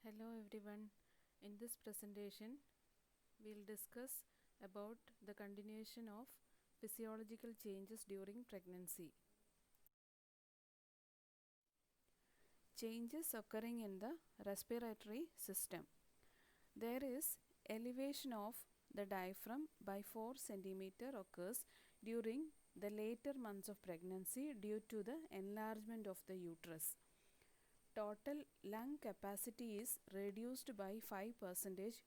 Hello everyone. In this presentation, we'll discuss about the continuation of physiological changes during pregnancy. Changes occurring in the respiratory system. There is elevation of the diaphragm by 4 cm occurs during the later months of pregnancy due to the enlargement of the uterus. Total lung capacity is reduced by 5%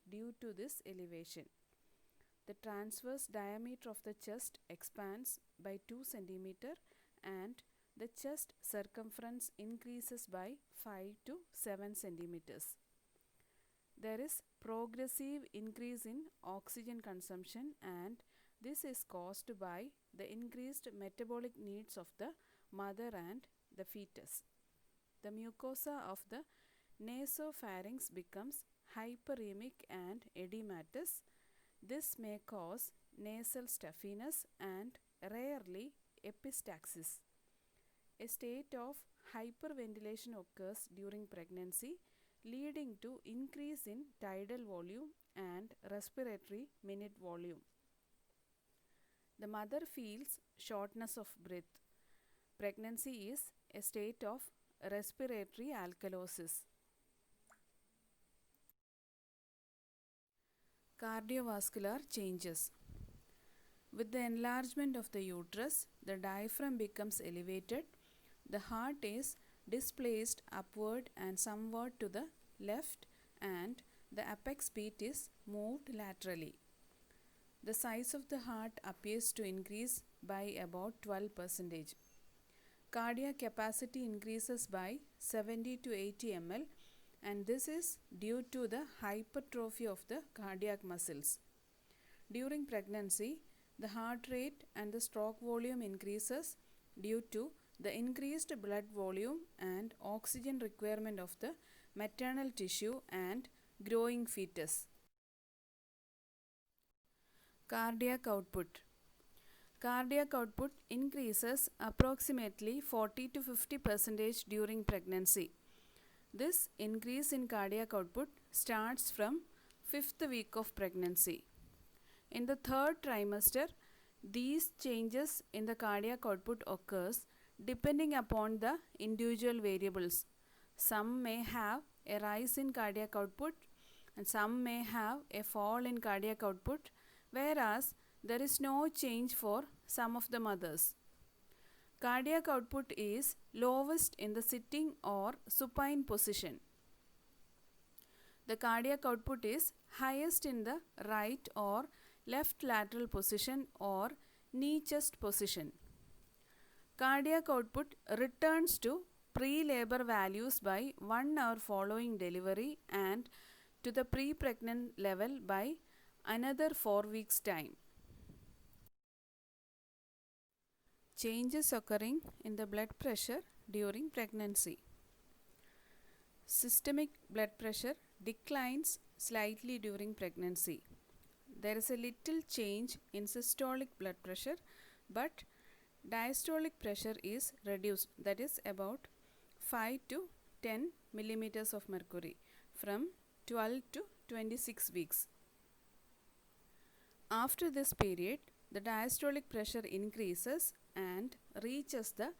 due to this elevation. The transverse diameter of the chest expands by 2 cm and the chest circumference increases by 5 to 7 centimeters. There is progressive increase in oxygen consumption, and this is caused by the increased metabolic needs of the mother and the fetus. The mucosa of the nasopharynx becomes hyperemic and edematous. This may cause nasal stuffiness and rarely epistaxis. A state of hyperventilation occurs during pregnancy, leading to increase in tidal volume and respiratory minute volume. The mother feels shortness of breath. Pregnancy is a state of respiratory alkalosis. Cardiovascular changes. With the enlargement of the uterus, the diaphragm becomes elevated. The heart is displaced upward and somewhat to the left, and the apex beat is moved laterally. The size of the heart appears to increase by about 12%. Cardiac capacity increases by 70 to 80 ml, and this is due to the hypertrophy of the cardiac muscles. During pregnancy, the heart rate and the stroke volume increases due to the increased blood volume and oxygen requirement of the maternal tissue and growing fetus. Cardiac output. Cardiac output increases approximately 40 to 50% during pregnancy. This increase in cardiac output starts from 5th week of pregnancy. In the 3rd trimester, these changes in the cardiac output occurs depending upon the individual variables. Some may have a rise in cardiac output and some may have a fall in cardiac output, whereas there is no change for some of the mothers. Cardiac output is lowest in the sitting or supine position. The cardiac output is highest in the right or left lateral position or knee chest position. Cardiac output returns to pre-labor values by 1 hour following delivery and to the pre-pregnant level by another 4 weeks' time. Changes occurring in the blood pressure during pregnancy. Systemic blood pressure declines slightly during pregnancy. There is a little change in systolic blood pressure, but diastolic pressure is reduced, that is about 5 to 10 millimeters of mercury from 12 to 26 weeks. After this period, the diastolic pressure increases and reaches the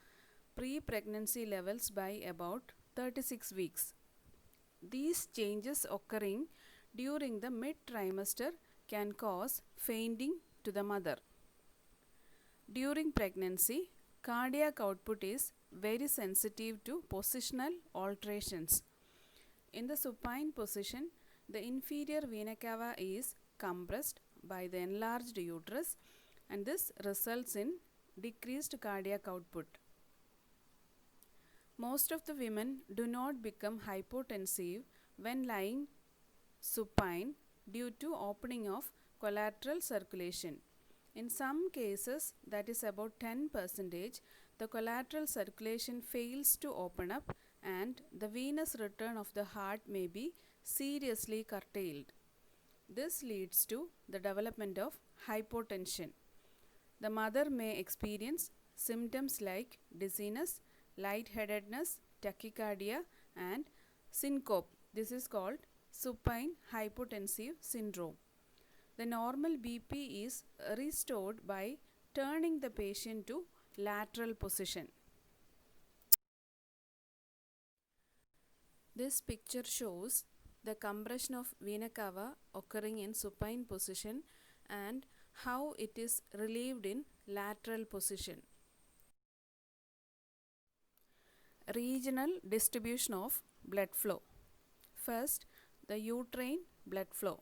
pre-pregnancy levels by about 36 weeks. These changes occurring during the mid-trimester can cause fainting to the mother. During pregnancy, cardiac output is very sensitive to positional alterations. In the supine position, the inferior vena cava is compressed by the enlarged uterus, and this results in decreased cardiac output. Most of the women do not become hypotensive when lying supine due to opening of collateral circulation. In some cases, that is about 10%, the collateral circulation fails to open up and the venous return of the heart may be seriously curtailed. This leads to the development of hypotension. The mother may experience symptoms like dizziness, lightheadedness, tachycardia, and syncope This is called supine hypotensive syndrome. The normal BP is restored by turning the patient to lateral position. This picture shows the compression of vena cava occurring in supine position and how it is relieved in lateral position. Regional distribution of blood flow. First, the uterine blood flow.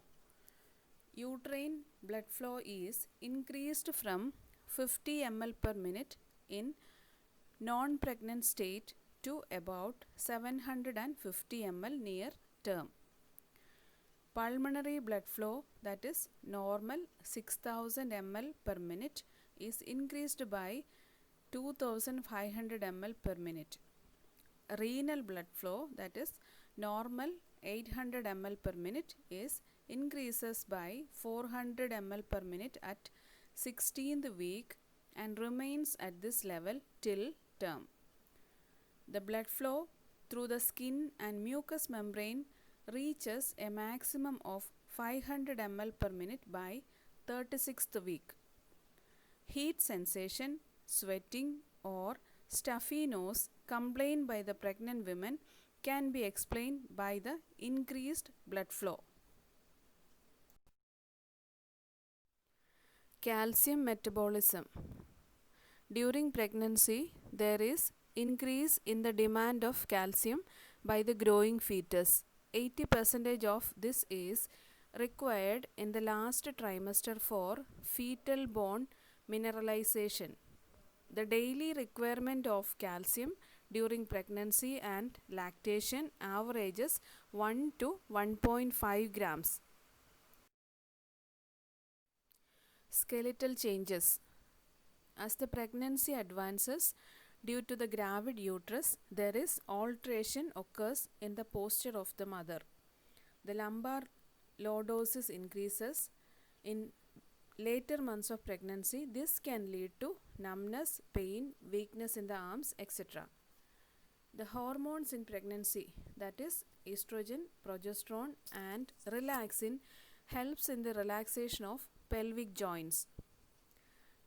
Uterine blood flow is increased from 50 ml per minute in non-pregnant state to about 750 ml near term. Pulmonary blood flow, that is normal 6000 ml per minute, is increased by 2500 ml per minute. Renal blood flow, that is normal 800 ml per minute, is increases by 400 ml per minute at 16th week and remains at this level till term. The blood flow through the skin and mucous membrane reaches a maximum of 500 ml per minute by 36th week. Heat sensation, sweating or stuffy nose complained by the pregnant women can be explained by the increased blood flow. Calcium metabolism. During pregnancy, there is increase in the demand of calcium by the growing fetus. 80% of this is required in the last trimester for fetal bone mineralization. The daily requirement of calcium during pregnancy and lactation averages 1 to 1.5 grams. Skeletal changes. As the pregnancy advances, due to the gravid uterus, there is alteration occurs in the posture of the mother. The lumbar lordosis increases in later months of pregnancy. This can lead to numbness, pain, weakness in the arms, etc. The hormones in pregnancy, that is estrogen, progesterone and relaxin, helps in the relaxation of pelvic joints.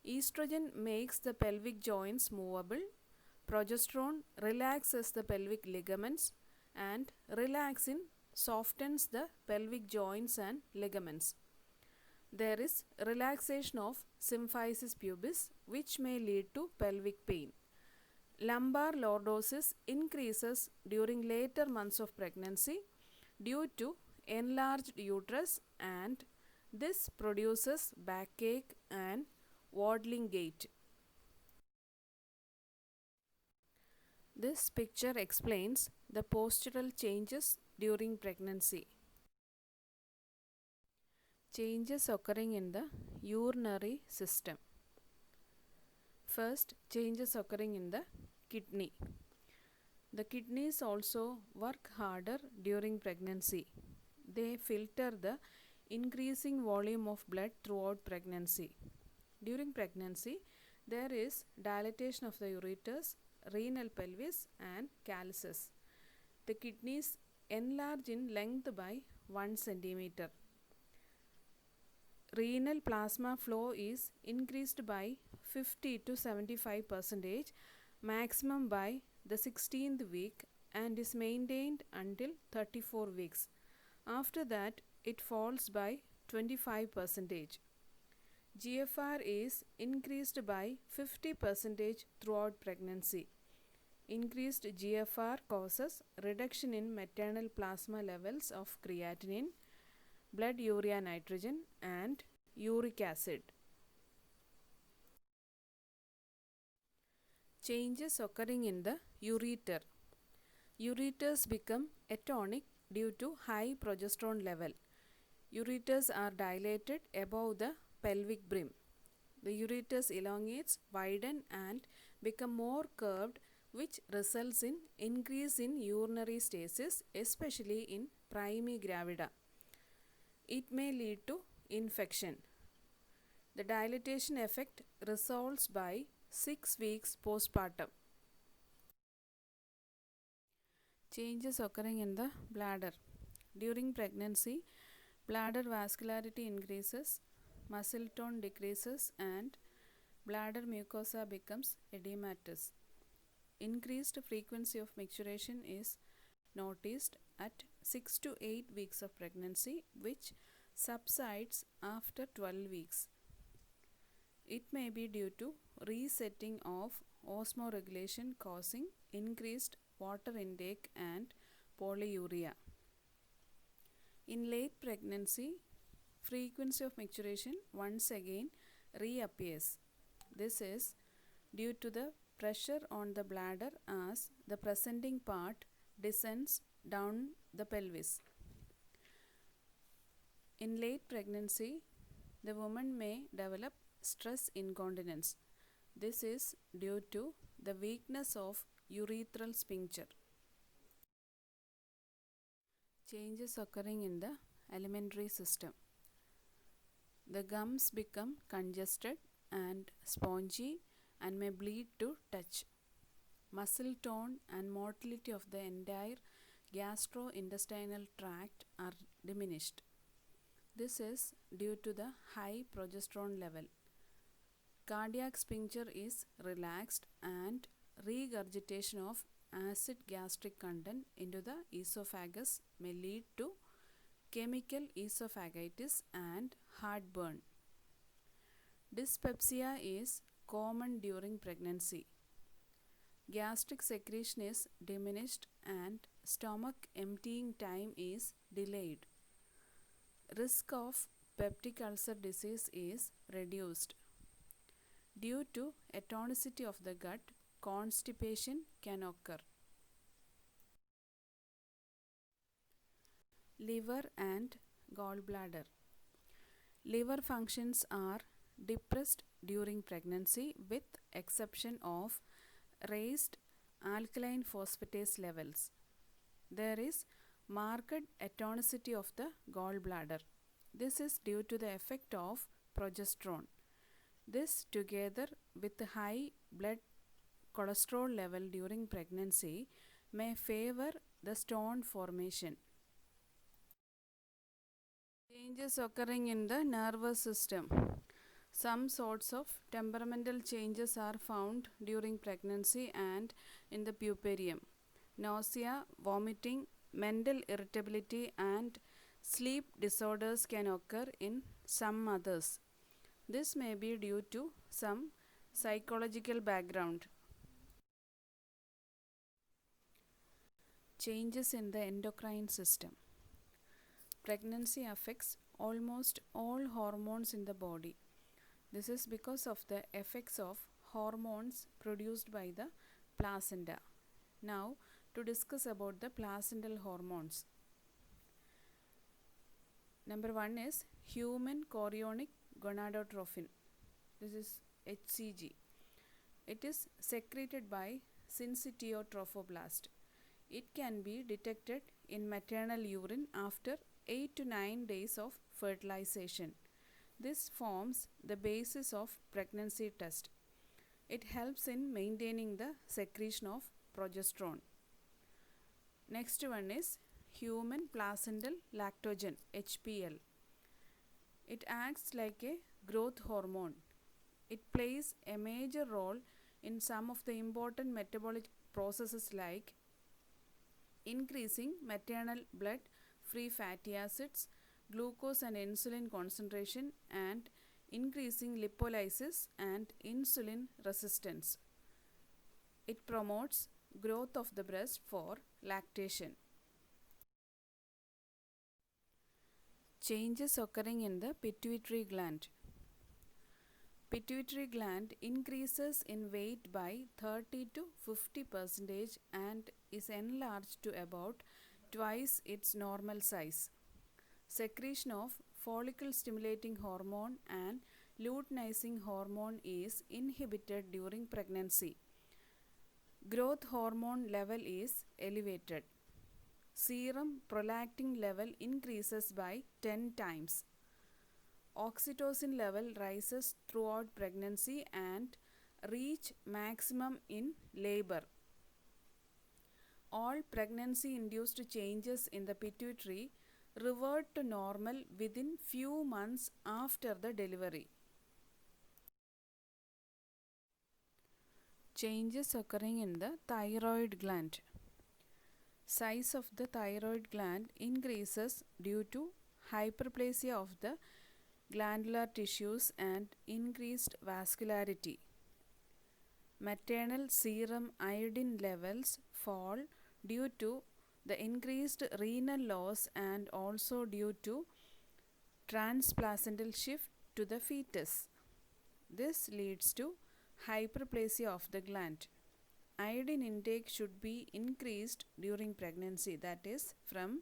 Estrogen makes the pelvic joints movable. Progesterone relaxes the pelvic ligaments and relaxin softens the pelvic joints and ligaments. There is relaxation of symphysis pubis which may lead to pelvic pain. Lumbar lordosis increases during later months of pregnancy due to enlarged uterus and this produces backache and waddling gait. This picture explains the postural changes during pregnancy. Changes occurring in the urinary system. First, changes occurring in the kidney. The kidneys also work harder during pregnancy. They filter the increasing volume of blood throughout pregnancy. During pregnancy, there is dilatation of the ureters, renal pelvis and calyces. The kidneys enlarge in length by 1 centimeter. Renal plasma flow is increased by 50 to 75%, maximum by the 16th week and is maintained until 34 weeks. After that, it falls by 25%. GFR is increased by 50% throughout pregnancy. Increased GFR causes reduction in maternal plasma levels of creatinine, blood urea nitrogen and uric acid. Changes occurring in the ureter. Ureters become atonic due to high progesterone level. Ureters are dilated above the pelvic brim. The ureters elongates, widen and become more curved, which results in increase in urinary stasis, especially in primigravida. It may lead to infection. The dilatation effect resolves by 6 weeks postpartum. Changes occurring in the bladder. During pregnancy, bladder vascularity increases, muscle tone decreases, and bladder mucosa becomes edematous. Increased frequency of micturition is noticed at 6 to 8 weeks of pregnancy, which subsides after 12 weeks. It may be due to resetting of osmoregulation causing increased water intake and polyuria. In late pregnancy, frequency of micturition once again reappears. This is due to the pressure on the bladder as the presenting part descends down the pelvis. In late pregnancy, the woman may develop stress incontinence. This is due to the weakness of urethral sphincter. Changes occurring in the alimentary system. The gums become congested and spongy and may bleed to touch. Muscle tone and motility of the entire gastrointestinal tract are diminished. This is due to the high progesterone level. Cardiac sphincter is relaxed and regurgitation of acid gastric content into the esophagus may lead to chemical esophagitis and heartburn. Dyspepsia is common during pregnancy. Gastric secretion is diminished and stomach emptying time is delayed. Risk of peptic ulcer disease is reduced. Due to atonicity of the gut, constipation can occur. Liver and gallbladder. Liver functions are depressed during pregnancy with exception of raised alkaline phosphatase levels. There is marked atonicity of the gallbladder. This is due to the effect of progesterone. This together with high blood cholesterol level during pregnancy may favor the stone formation. Changes occurring in the nervous system. Some sorts of temperamental changes are found during pregnancy and in the puerperium. Nausea, vomiting, mental irritability and sleep disorders can occur in some mothers. This may be due to some psychological background. Changes in the endocrine system. Pregnancy affects almost all hormones in the body. This is because of the effects of hormones produced by the placenta. Now, to discuss about the placental hormones. Number 1 is human chorionic gonadotrophin. This is HCG. It is secreted by syncytiotrophoblast. It can be detected in maternal urine after 8 to 9 days of fertilization. This forms the basis of pregnancy test. It helps in maintaining the secretion of progesterone. Next one is human placental lactogen, HPL. It acts like a growth hormone. It plays a major role in some of the important metabolic processes like increasing maternal blood free fatty acids, glucose and insulin concentration, and increasing lipolysis and insulin resistance. It promotes growth of the breast for lactation. Changes occurring in the pituitary gland. Pituitary gland increases in weight by 30 to 50% and is enlarged to about twice its normal size. Secretion of follicle stimulating hormone and luteinizing hormone is inhibited during pregnancy. Growth hormone level is elevated. Serum prolactin level increases by 10 times. Oxytocin level rises throughout pregnancy and reach maximum in labor. all pregnancy-induced changes in the pituitary revert to normal within few months after the delivery. Changes occurring in the thyroid gland. Size of the thyroid gland increases due to hyperplasia of the glandular tissues and increased vascularity. Maternal serum iodine levels fall due to the increased renal loss and also due to transplacental shift to the fetus. This leads to hyperplasia of the gland. Iodine intake should be increased during pregnancy, that is from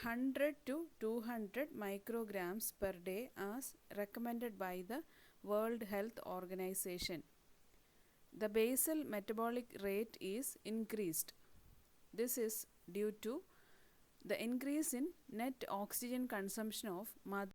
100 to 200 micrograms per day as recommended by the World Health Organization. The basal metabolic rate is increased. This is due to the increase in net oxygen consumption of mother